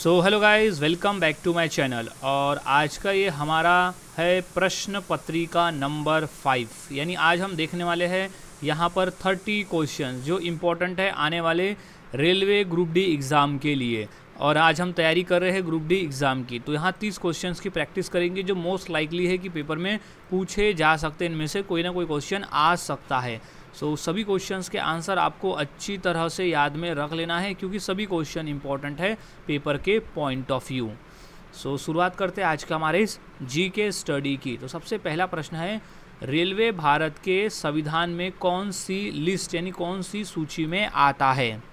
So hello guys, welcome back to my channel. और आज का ये हमारा है प्रश्न पत्रिका नंबर 5। यानी आज हम देखने वाले हैं यहाँ पर 30 क्वेश्चन जो इम्पोर्टेंट है आने वाले रेलवे ग्रुप डी एग्ज़ाम के लिए। और आज हम तैयारी कर रहे हैं ग्रुप डी एग्ज़ाम की, तो यहाँ 30 क्वेश्चंस की प्रैक्टिस करेंगे जो मोस्ट लाइकली है कि पेपर में पूछे जा सकते हैं। इनमें से कोई ना कोई क्वेश्चन आ सकता है। सभी क्वेश्चंस के आंसर आपको अच्छी तरह से याद में रख लेना है, क्योंकि सभी क्वेश्चन इंपॉर्टेंट है पेपर के पॉइंट ऑफ व्यू। शुरुआत करते हैं आज का हमारे इस जी के स्टडी की। तो सबसे पहला प्रश्न है, रेलवे भारत के संविधान में कौन सी लिस्ट यानी कौन सी सूची में आता है?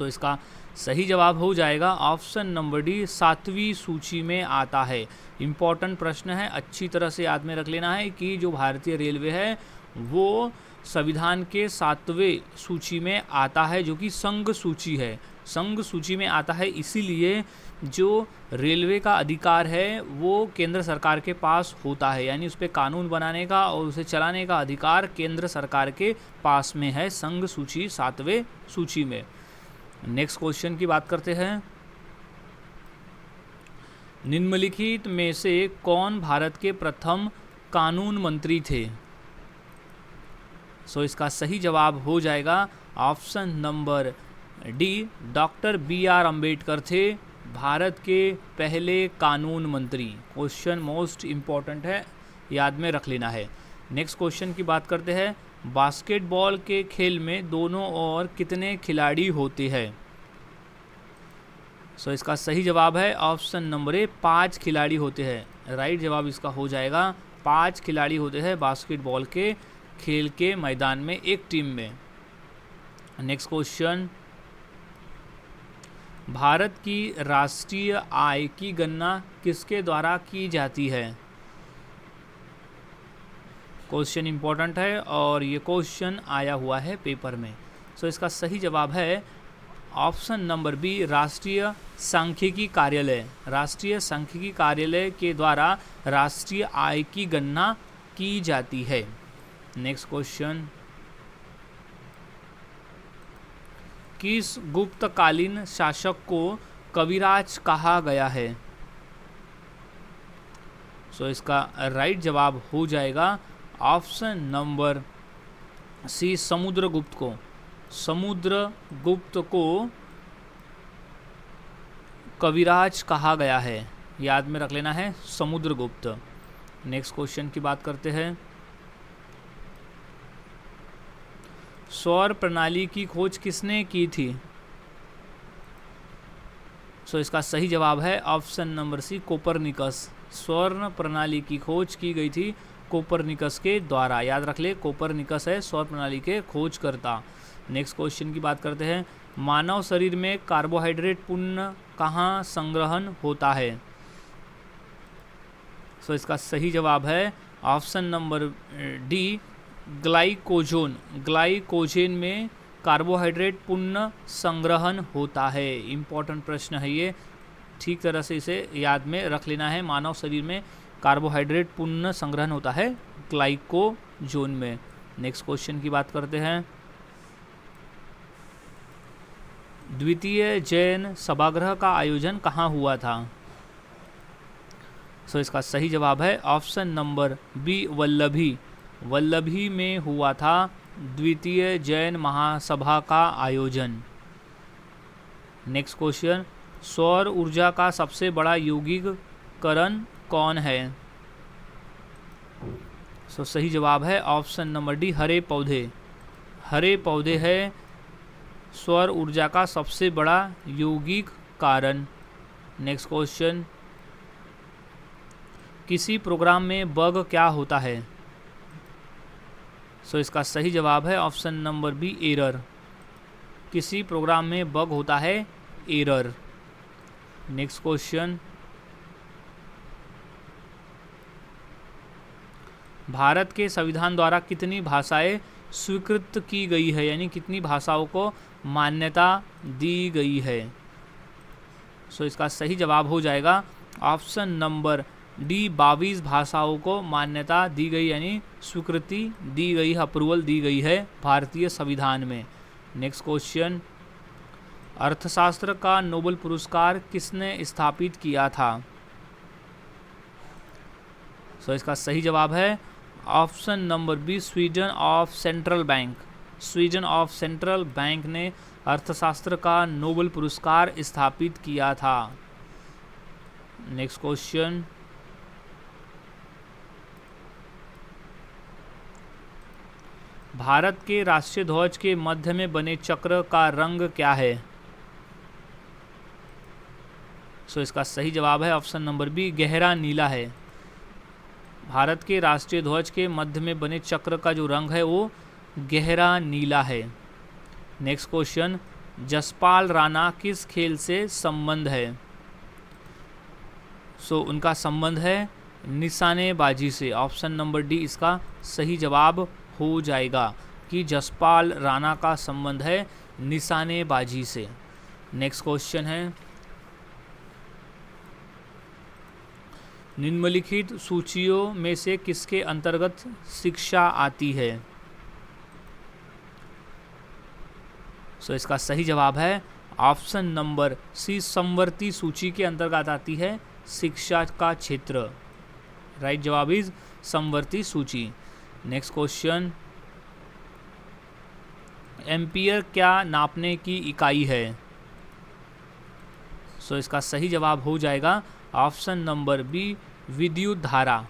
इसका सही जवाब हो जाएगा ऑप्शन नंबर डी, 7वीं सूची में आता है। इम्पॉर्टेंट प्रश्न है, अच्छी तरह से याद में रख लेना है कि जो भारतीय रेलवे है वो संविधान के 7वें सूची में आता है, जो कि संघ सूची है। संघ सूची में आता है इसीलिए जो रेलवे का अधिकार है वो केंद्र सरकार के पास होता है, यानी उस पर कानून बनाने का और उसे चलाने का अधिकार केंद्र सरकार के पास में है, संघ सूची 7वें सूची में। नेक्स्ट क्वेश्चन की बात करते हैं, निम्नलिखित में से कौन भारत के प्रथम कानून मंत्री थे? इसका सही जवाब हो जाएगा option number D, doctor BR Ambedkar थे भारत के पहले कानून मंत्री। क्वेश्चन मोस्ट इम्पॉर्टेंट है, याद में रख लेना है। नेक्स्ट क्वेश्चन की बात करते हैं, बास्केटबॉल के खेल में दोनों ओर कितने खिलाड़ी होते हैं? इसका सही जवाब है ऑप्शन नंबर ए, 5 खिलाड़ी होते हैं। राइट जवाब इसका हो जाएगा 5 खिलाड़ी होते हैं बास्केटबॉल के खेल के मैदान में एक टीम में। नेक्स्ट क्वेश्चन, भारत की राष्ट्रीय आय की गणना किसके द्वारा की जाती है? क्वेश्चन इंपॉर्टेंट है और ये क्वेश्चन आया हुआ है पेपर में। इसका सही जवाब है ऑप्शन नंबर बी, राष्ट्रीय सांख्यिकी कार्यालय। राष्ट्रीय सांख्यिकी कार्यालय के द्वारा राष्ट्रीय आय की गणना की जाती है। नेक्स्ट क्वेश्चन, किस गुप्तकालीन शासक को कविराज कहा गया है? इसका राइट जवाब हो जाएगा ऑप्शन नंबर सी, समुद्रगुप्त को। समुद्रगुप्त को कविराज कहा गया है, याद में रख लेना है, समुद्रगुप्त। नेक्स्ट क्वेश्चन की बात करते हैं, सौर प्रणाली की खोज किसने की थी? इसका सही जवाब है ऑप्शन नंबर सी, कोपरनिकस। सौर प्रणाली की खोज की गई थी कोपरनिकस के द्वारा। याद रख ले, कोपरनिकस है सौर प्रणाली के खोजकर्ता। नेक्स्ट क्वेश्चन की बात करते हैं, मानव शरीर में कार्बोहाइड्रेट पुनः कहाँ संग्रहण होता है? इसका सही जवाब है option number D, glycogen. Glycogen में कार्बोहाइड्रेट पुनः संग्रहण होता है। इम्पॉर्टेंट प्रश्न है ये, ठीक तरह से इसे याद में रख लेना है। मानव शरीर में कार्बोहाइड्रेट पुनः संग्रहण होता है ग्लाइकोजन में। नेक्स्ट क्वेश्चन की बात करते हैं, द्वितीय जैन सभागृह का आयोजन कहाँ हुआ था? इसका सही जवाब है option number B, Vallabhi. Vallabhi में हुआ था द्वितीय जैन महासभा का आयोजन। नेक्स्ट क्वेश्चन, सौर ऊर्जा का सबसे बड़ा यौगिककरण कौन है? सही जवाब है ऑप्शन नंबर डी, हरे पौधे। हरे पौधे है सौर ऊर्जा का सबसे बड़ा यौगिक कारण। नेक्स्ट क्वेश्चन, किसी प्रोग्राम में बग क्या होता है? इसका सही जवाब है ऑप्शन नंबर बी, एरर। किसी प्रोग्राम में बग होता है एरर। नेक्स्ट क्वेश्चन, भारत के संविधान द्वारा कितनी भाषाएं स्वीकृत की गई है, यानी कितनी भाषाओं को मान्यता दी गई है? इसका सही जवाब हो जाएगा ऑप्शन नंबर डी, 22 भाषाओं को मान्यता दी गई, यानी स्वीकृति दी गई, अप्रूवल दी गई है भारतीय संविधान में। नेक्स्ट क्वेश्चन, अर्थशास्त्र का नोबेल पुरस्कार किसने स्थापित किया था? सो इसका सही जवाब है option number B, Sweden of central bank. Sweden of central bank ने अर्थशास्त्र का नोबेल पुरस्कार स्थापित किया था। नेक्स्ट क्वेश्चन, भारत के राष्ट्रीय ध्वज के मध्य में बने चक्र का रंग क्या है? सो इसका सही जवाब है ऑप्शन नंबर बी, गहरा नीला है। भारत के राष्ट्रीय ध्वज के मध्य में बने चक्र का जो रंग है वो गहरा नीला है। नेक्स्ट क्वेश्चन, जसपाल राणा किस खेल से संबंध है? सो उनका संबंध है निशानेबाजी से। ऑप्शन नंबर डी इसका सही जवाब हो जाएगा कि जसपाल राणा का संबंध है निशानेबाजी से। नेक्स्ट क्वेश्चन है, निम्नलिखित सूचियों में से किसके अंतर्गत शिक्षा आती है? सो इसका सही जवाब है ऑप्शन नंबर सी, समवर्ती सूची के अंतर्गत आती है शिक्षा का क्षेत्र। राइट जवाब इज समवर्ती सूची। नेक्स्ट क्वेश्चन, एम्पियर क्या नापने की इकाई है? सो इसका सही जवाब हो जाएगा ऑप्शन नंबर बी, विद्युत धारा।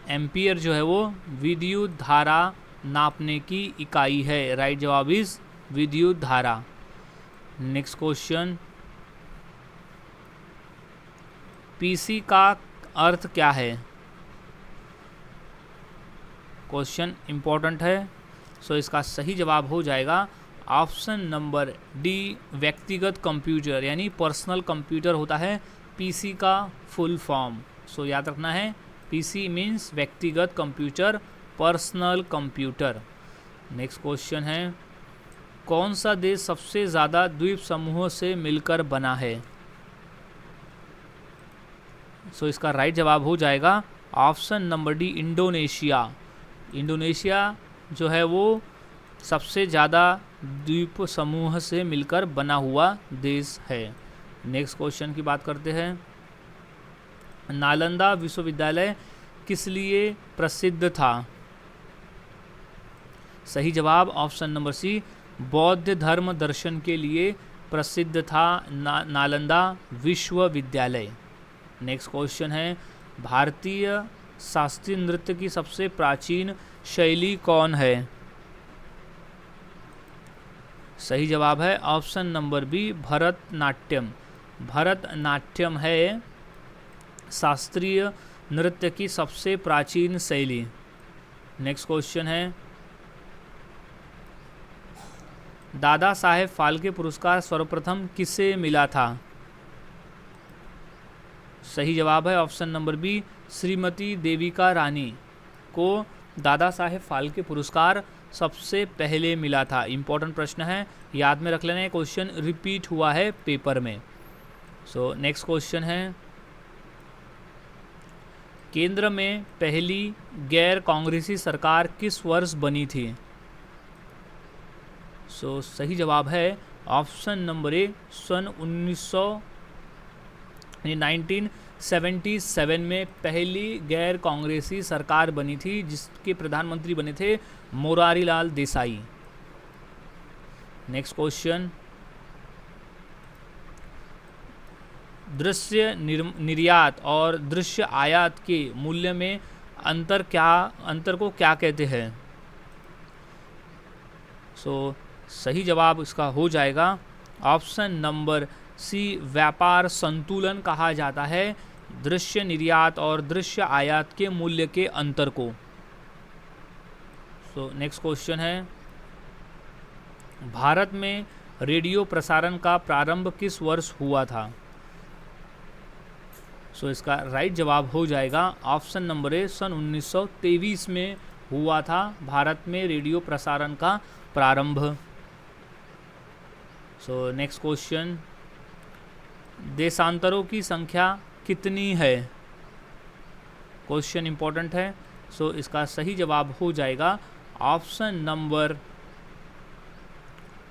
एम्पियर जो है वो विद्युत धारा नापने की इकाई है। राइट जवाब इज विद्युत धारा। नेक्स्ट क्वेश्चन, पीसी का अर्थ क्या है? क्वेश्चन इंपॉर्टेंट है। सो इसका सही जवाब हो जाएगा ऑप्शन नंबर डी, व्यक्तिगत कंप्यूटर, यानी पर्सनल कंप्यूटर होता है पीसी का फुल फॉर्म। सो याद रखना है, पीसी मीन्स व्यक्तिगत computer, personal computer. Next question है, कौन सा देश सबसे ज़्यादा द्वीप समूहों से मिलकर बना है? सो इसका राइट जवाब हो जाएगा option number D, Indonesia. Indonesia जो है वो सबसे ज़्यादा द्वीप समूह से मिलकर बना हुआ देश है। नेक्स्ट क्वेश्चन की बात करते हैं, नालंदा विश्वविद्यालय किस लिए प्रसिद्ध था? सही जवाब ऑप्शन नंबर सी, बौद्ध धर्म दर्शन के लिए प्रसिद्ध था नालंदा विश्वविद्यालय। नेक्स्ट क्वेश्चन है, भारतीय शास्त्रीय नृत्य की सबसे प्राचीन शैली कौन है? सही जवाब है option number B, Bharatanatyam. Bharatanatyam है शास्त्रीय नृत्य की सबसे प्राचीन शैली। नेक्स्ट क्वेश्चन है, दादा साहेब फाल्के पुरस्कार सर्वप्रथम किसे मिला था? सही जवाब है option number B, Shrimati Devika Rani को दादा साहेब फाल्के पुरस्कार सबसे पहले मिला था। इम्पोर्टेंट प्रश्न है, याद में रख लेना है, क्वेश्चन रिपीट हुआ है पेपर में। सो नेक्स्ट क्वेश्चन है, केंद्र में पहली गैर कांग्रेसी सरकार किस वर्ष बनी थी? सो सही जवाब है ऑप्शन नंबर ए, सन 1977 में पहली गैर कांग्रेसी सरकार बनी थी, जिसके प्रधानमंत्री बने थे मोरारी लाल देसाई। नेक्स्ट क्वेश्चन, दृश्य निर्यात और दृश्य आयात के मूल्य में अंतर को क्या कहते हैं? सो सही जवाब इसका हो जाएगा ऑप्शन नंबर सी, व्यापार संतुलन कहा जाता है दृश्य निर्यात और दृश्य आयात के मूल्य के अंतर को। सो नेक्स्ट क्वेश्चन है, भारत में रेडियो प्रसारण का प्रारंभ किस वर्ष हुआ था? सो इसका राइट जवाब हो जाएगा ऑप्शन नंबर ए, सन 1923 में हुआ था भारत में रेडियो प्रसारण का प्रारंभ। सो नेक्स्ट क्वेश्चन, देशांतरों की संख्या कितनी है? क्वेश्चन इंपॉर्टेंट है। सो इसका सही जवाब हो जाएगा ऑप्शन नंबर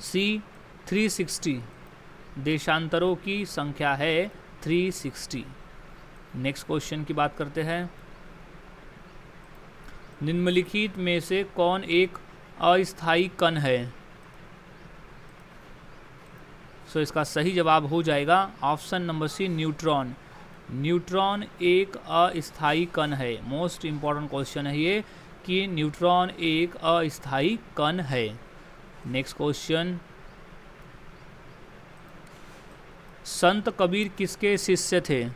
सी, 360। देशांतरों की संख्या है 360। नेक्स्ट क्वेश्चन की बात करते हैं। निम्नलिखित में से कौन एक अस्थायी कण है? सो इसका सही जवाब हो जाएगा option number C, neutron. Neutron एक अस्थायी कण है। मोस्ट इम्पॉर्टेंट क्वेश्चन है ये कि न्यूट्रॉन एक अस्थायी कण है। नेक्स्ट क्वेश्चन, संत कबीर किसके शिष्य थे?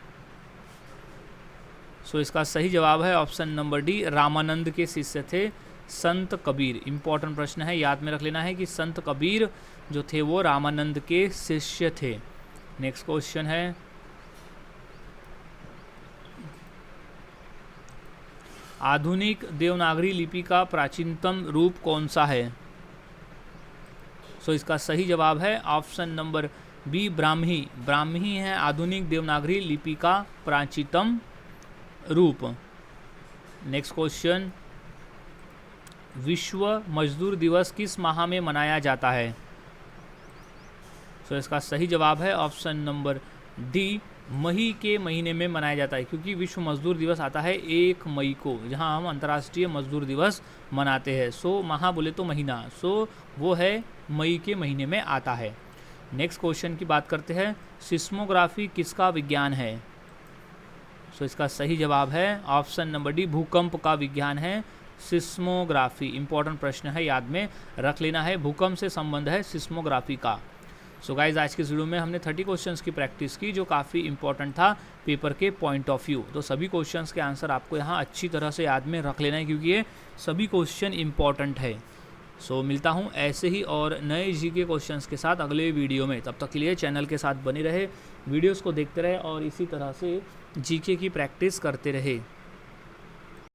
सो इसका सही जवाब है ऑप्शन नंबर डी, रामानंद के शिष्य थे संत कबीर। इंपॉर्टेंट प्रश्न है, याद में रख लेना है कि संत कबीर जो थे वो रामानंद के शिष्य थे। नेक्स्ट क्वेश्चन है, आधुनिक देवनागरी लिपि का प्राचीनतम रूप कौन सा है? सो इसका सही जवाब है option number B, Brahmi. Brahmi है आधुनिक देवनागरी लिपि का प्राचीनतम रूप। नेक्स्ट क्वेश्चन, विश्व मजदूर दिवस किस माह में मनाया जाता है? सो इसका सही जवाब है ऑप्शन नंबर डी, मई के महीने में मनाया जाता है, क्योंकि विश्व मजदूर दिवस आता है 1 मई को, जहां हम अंतर्राष्ट्रीय मजदूर दिवस मनाते हैं। सो माह बोले तो महीना, सो वो है मई के महीने में आता है। नेक्स्ट क्वेश्चन की बात करते हैं, सिस्मोग्राफी किसका विज्ञान है? सो इसका सही जवाब है ऑप्शन नंबर डी, भूकंप का विज्ञान है सिस्मोग्राफी। इंपॉर्टेंट प्रश्न है, याद में रख लेना है, भूकंप से संबंध है सिस्मोग्राफी का। सो गाइज, आज के वीडियो में हमने 30 क्वेश्चंस की प्रैक्टिस की, जो काफ़ी इंपॉर्टेंट था पेपर के पॉइंट ऑफ व्यू। तो सभी क्वेश्चंस के आंसर आपको यहाँ अच्छी तरह से याद में रख लेना है, क्योंकि ये सभी क्वेश्चन इंपॉर्टेंट है। सो मिलता हूँ ऐसे ही और नए जीके क्वेश्चंस के साथ अगले वीडियो में। तब तक के लिए चैनल के साथ बने रहे, वीडियोज़ को देखते रहे और इसी तरह से जीके की प्रैक्टिस करते रहे।